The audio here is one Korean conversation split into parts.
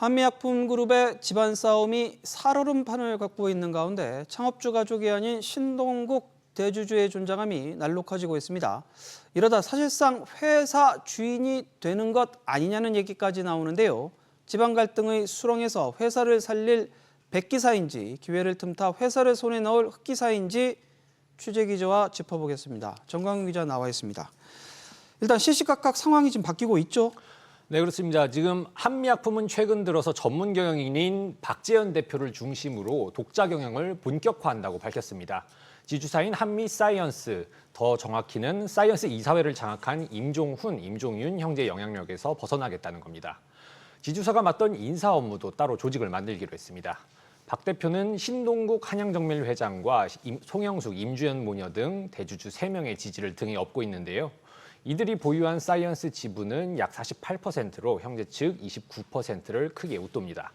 한미약품그룹의 집안 싸움이 살얼음판을 갖고 있는 가운데 창업주 가족이 아닌 신동국 대주주의 존재감이 날록해지고 있습니다. 이러다 사실상 회사 주인이 되는 것 아니냐는 얘기까지 나오는데요. 집안 갈등의 수렁에서 회사를 살릴 백기사인지 기회를 틈타 회사를 손에 넣을 흑기사인지 취재 기자와 짚어보겠습니다. 정광훈 기자 나와 있습니다. 일단 시시각각 상황이 지금 바뀌고 있죠? 네, 그렇습니다. 지금 한미약품은 최근 들어서 전문 경영인인 박재현 대표를 중심으로 독자 경영을 본격화한다고 밝혔습니다. 지주사인 한미사이언스, 더 정확히는 사이언스 이사회를 장악한 임종훈, 임종윤 형제 영향력에서 벗어나겠다는 겁니다. 지주사가 맡던 인사 업무도 따로 조직을 만들기로 했습니다. 박 대표는 신동국 한양정밀 회장과 송영숙, 임주연 모녀 등 대주주 3명의 지지를 등에 업고 있는데요. 이들이 보유한 사이언스 지분은 약 48%로 형제 측 29%를 크게 웃돕니다.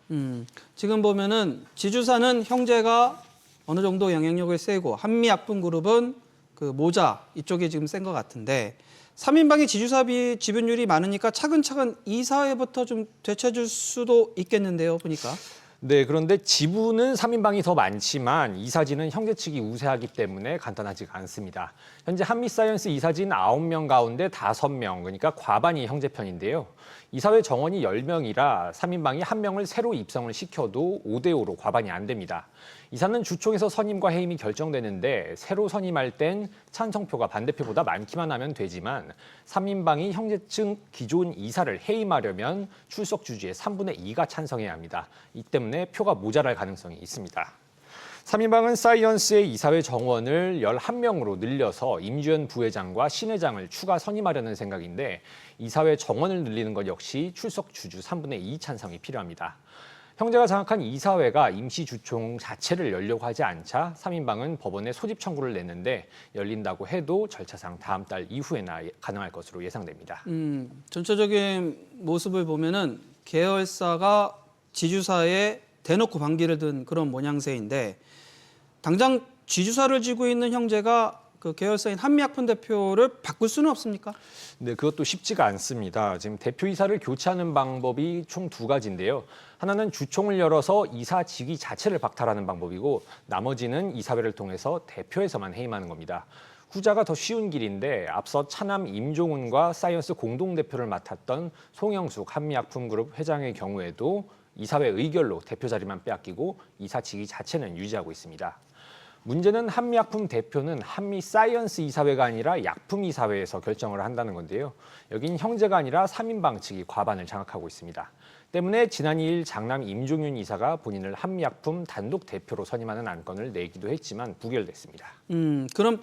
지금 보면은 지주사는 형제가 어느 정도 영향력을 세고 한미약품그룹은 그 모자 이쪽에 지금 센 것 같은데 3인방의 지주사 지분율이 많으니까 차근차근 이사회부터 좀 되찾을 수도 있겠는데요, 보니까. 네, 그런데 지분은 3인방이 더 많지만 이사진은 형제 측이 우세하기 때문에 간단하지가 않습니다. 현재 한미사이언스 이사진 9명 가운데 5명, 그러니까 과반이 형제 편인데요. 이사회 정원이 10명이라 3인방이 1명을 새로 입성을 시켜도 5대5로 과반이 안 됩니다. 이사는 주총에서 선임과 해임이 결정되는데 새로 선임할 땐 찬성표가 반대표보다 많기만 하면 되지만 3인방이 형제 측 기존 이사를 해임하려면 출석 주주의 3분의 2가 찬성해야 합니다. 이 때문에 표가 모자랄 가능성이 있습니다. 3인방은 사이언스의 이사회 정원을 11명으로 늘려서 임주연 부회장과 신회장을 추가 선임하려는 생각인데 이사회 정원을 늘리는 것 역시 출석 주주 3분의 2 찬성이 필요합니다. 형제가 장악한 이사회가 임시주총 자체를 열려고 하지 않자 3인방은 법원에 소집 청구를 냈는데 열린다고 해도 절차상 다음 달 이후에나 가능할 것으로 예상됩니다. 전체적인 모습을 보면은 계열사가 지주사에 대놓고 반기를 든 그런 모양새인데 당장 지주사를 쥐고 있는 형제가 그 계열사인 한미약품 대표를 바꿀 수는 없습니까? 네, 그것도 쉽지가 않습니다. 지금 대표이사를 교체하는 방법이 총 2가지인데요. 하나는 주총을 열어서 이사 직위 자체를 박탈하는 방법이고 나머지는 이사회를 통해서 대표에서만 해임하는 겁니다. 후자가 더 쉬운 길인데 앞서 차남 임종훈과 사이언스 공동대표를 맡았던 송영숙 한미약품그룹 회장의 경우에도 이사회 의결로 대표 자리만 빼앗기고 이사 직위 자체는 유지하고 있습니다. 문제는 한미약품 대표는 한미사이언스 이사회가 아니라 약품이사회에서 결정을 한다는 건데요. 여긴 형제가 아니라 3인방 측이 과반을 장악하고 있습니다. 때문에 지난 2일 장남 임종윤 이사가 본인을 한미약품 단독 대표로 선임하는 안건을 내기도 했지만 부결됐습니다. 그럼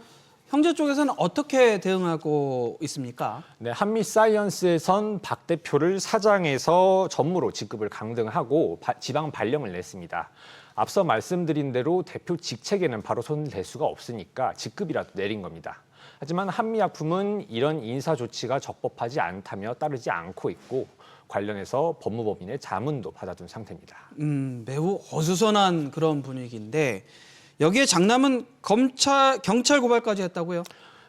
형제 쪽에서는 어떻게 대응하고 있습니까? 네, 한미사이언스에선 박 대표를 사장에서 전무로 직급을 강등하고 지방 발령을 냈습니다. 앞서 말씀드린 대로 대표 직책에는 바로 손을 댈 수가 없으니까 직급이라도 내린 겁니다. 하지만 한미약품은 이런 인사 조치가 적법하지 않다며 따르지 않고 있고 관련해서 법무법인의 자문도 받아둔 상태입니다. 매우 어수선한 그런 분위기인데 여기에 장남은 경찰 고발까지 했다고요?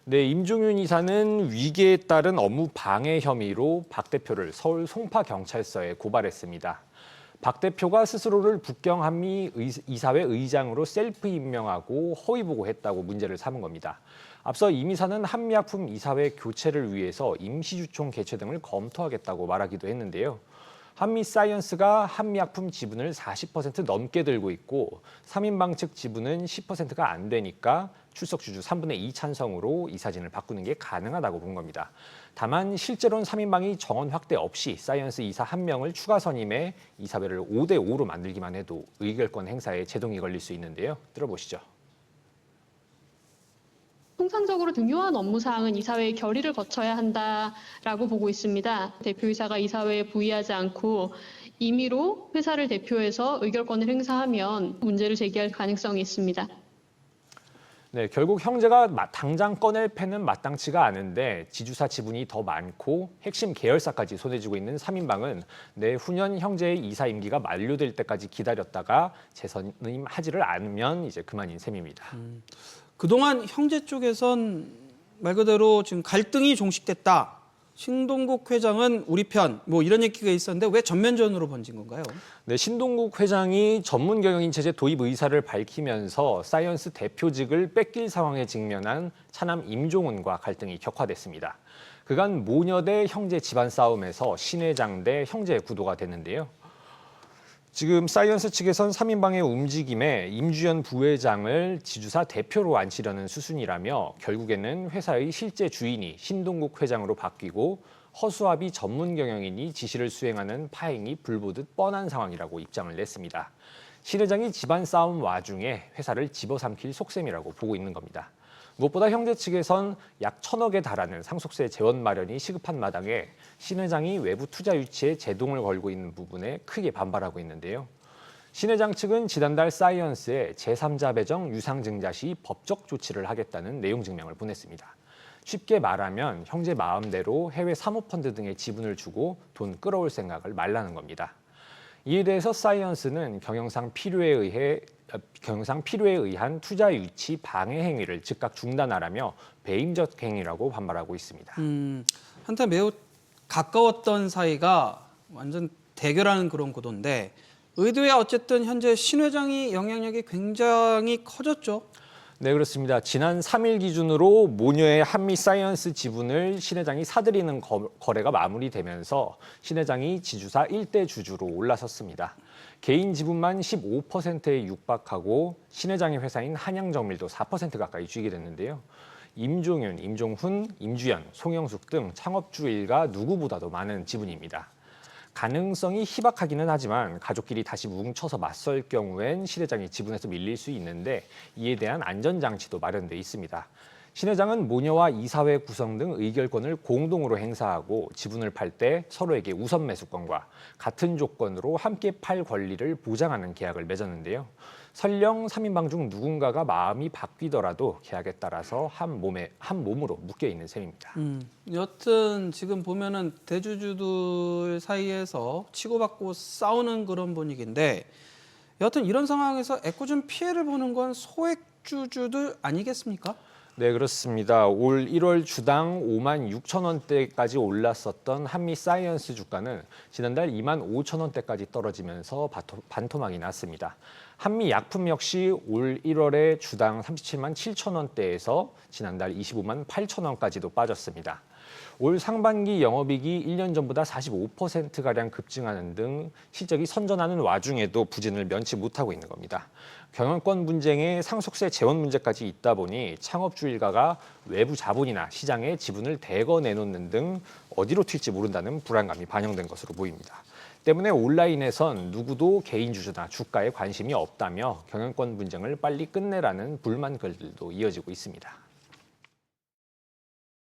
네, 임종윤 이사는 위계에 따른 업무 방해 혐의로 박 대표를 서울 송파경찰서에 고발했습니다. 박 대표가 스스로를 북경한미 이사회 의장으로 셀프 임명하고 허위 보고했다고 문제를 삼은 겁니다. 앞서 임 이사는 한미약품 이사회 교체를 위해서 임시주총 개최 등을 검토하겠다고 말하기도 했는데요. 한미사이언스가 한미약품 지분을 40% 넘게 들고 있고 3인방 측 지분은 10%가 안 되니까 출석 주주 3분의 2 찬성으로 이사진을 바꾸는 게 가능하다고 본 겁니다. 다만 실제로는 3인방이 정원 확대 없이 사이언스 이사 1명을 추가 선임해 이사회를 5대5로 만들기만 해도 의결권 행사에 제동이 걸릴 수 있는데요. 들어보시죠. 통상적으로 중요한 업무사항은 이사회의 결의를 거쳐야 한다라고 보고 있습니다. 대표이사가 이사회에 부의하지 않고 임의로 회사를 대표해서 의결권을 행사하면 문제를 제기할 가능성이 있습니다. 네, 결국 형제가 당장 꺼낼 패는 마땅치가 않은데 지주사 지분이 더 많고 핵심 계열사까지 손에 쥐고 있는 3인방은 내후년 형제의 이사 임기가 만료될 때까지 기다렸다가 재선임하지를 않으면 이제 그만인 셈입니다. 그동안 형제 쪽에선 말 그대로 지금 갈등이 종식됐다. 신동국 회장은 우리 편, 뭐 이런 얘기가 있었는데 왜 전면전으로 번진 건가요? 네, 신동국 회장이 전문 경영인 체제 도입 의사를 밝히면서 사이언스 대표직을 뺏길 상황에 직면한 차남 임종훈과 갈등이 격화됐습니다. 그간 모녀 대 형제 집안 싸움에서 신 회장 대 형제 구도가 됐는데요. 지금 사이언스 측에선 3인방의 움직임에 임주연 부회장을 지주사 대표로 앉히려는 수순이라며 결국에는 회사의 실제 주인이 신동국 회장으로 바뀌고 허수아비 전문 경영인이 지시를 수행하는 파행이 불보듯 뻔한 상황이라고 입장을 냈습니다. 신 회장이 집안 싸움 와중에 회사를 집어삼킬 속셈이라고 보고 있는 겁니다. 무엇보다 형제 측에선 약 1,000억에 달하는 상속세 재원 마련이 시급한 마당에 신 회장이 외부 투자 유치에 제동을 걸고 있는 부분에 크게 반발하고 있는데요. 신 회장 측은 지난달 사이언스에 제3자 배정 유상증자 시 법적 조치를 하겠다는 내용 증명을 보냈습니다. 쉽게 말하면 형제 마음대로 해외 사모펀드 등의 지분을 주고 돈 끌어올 생각을 말라는 겁니다. 이에 대해서 사이언스는 경영상 필요에 의한 투자 유치 방해 행위를 즉각 중단하라며 배임적 행위라고 반발하고 있습니다. 한때 매우 가까웠던 사이가 완전 대결하는 그런 구도인데 의도에 어쨌든 현재 신 회장이 영향력이 굉장히 커졌죠. 네, 그렇습니다. 지난 3일 기준으로 모녀의 한미 사이언스 지분을 신 회장이 사들이는 거래가 마무리되면서 신 회장이 지주사 1대 주주로 올라섰습니다. 개인 지분만 15%에 육박하고 신 회장의 회사인 한양정밀도 4% 가까이 쥐게 됐는데요. 임종윤, 임종훈, 임주연, 송영숙 등 창업주 일가 누구보다도 많은 지분입니다. 가능성이 희박하기는 하지만 가족끼리 다시 뭉쳐서 맞설 경우엔 신 회장이 지분에서 밀릴 수 있는데 이에 대한 안전장치도 마련돼 있습니다. 신 회장은 모녀와 이사회 구성 등 의결권을 공동으로 행사하고 지분을 팔 때 서로에게 우선 매수권과 같은 조건으로 함께 팔 권리를 보장하는 계약을 맺었는데요. 설령 3인방 중 누군가가 마음이 바뀌더라도 계약에 따라서 한 몸으로 묶여 있는 셈입니다. 여튼 지금 보면은 대주주들 사이에서 치고받고 싸우는 그런 분위기인데 여튼 이런 상황에서 애꿎은 피해를 보는 건 소액주주들 아니겠습니까? 네, 그렇습니다. 올 1월 주당 5만 6천 원대까지 올랐었던 한미 사이언스 주가는 지난달 2만 5천 원대까지 떨어지면서 반토막이 났습니다. 한미 약품 역시 올 1월에 주당 37만 7천 원대에서 지난달 25만 8천 원까지도 빠졌습니다. 올 상반기 영업이익이 1년 전보다 45%가량 급증하는 등 실적이 선전하는 와중에도 부진을 면치 못하고 있는 겁니다. 경영권 분쟁에 상속세 재원 문제까지 있다 보니 창업주 일가가 외부 자본이나 시장에 지분을 대거 내놓는 등 어디로 튈지 모른다는 불안감이 반영된 것으로 보입니다. 때문에 온라인에선 누구도 개인 주주나 주가에 관심이 없다며 경영권 분쟁을 빨리 끝내라는 불만 글들도 이어지고 있습니다.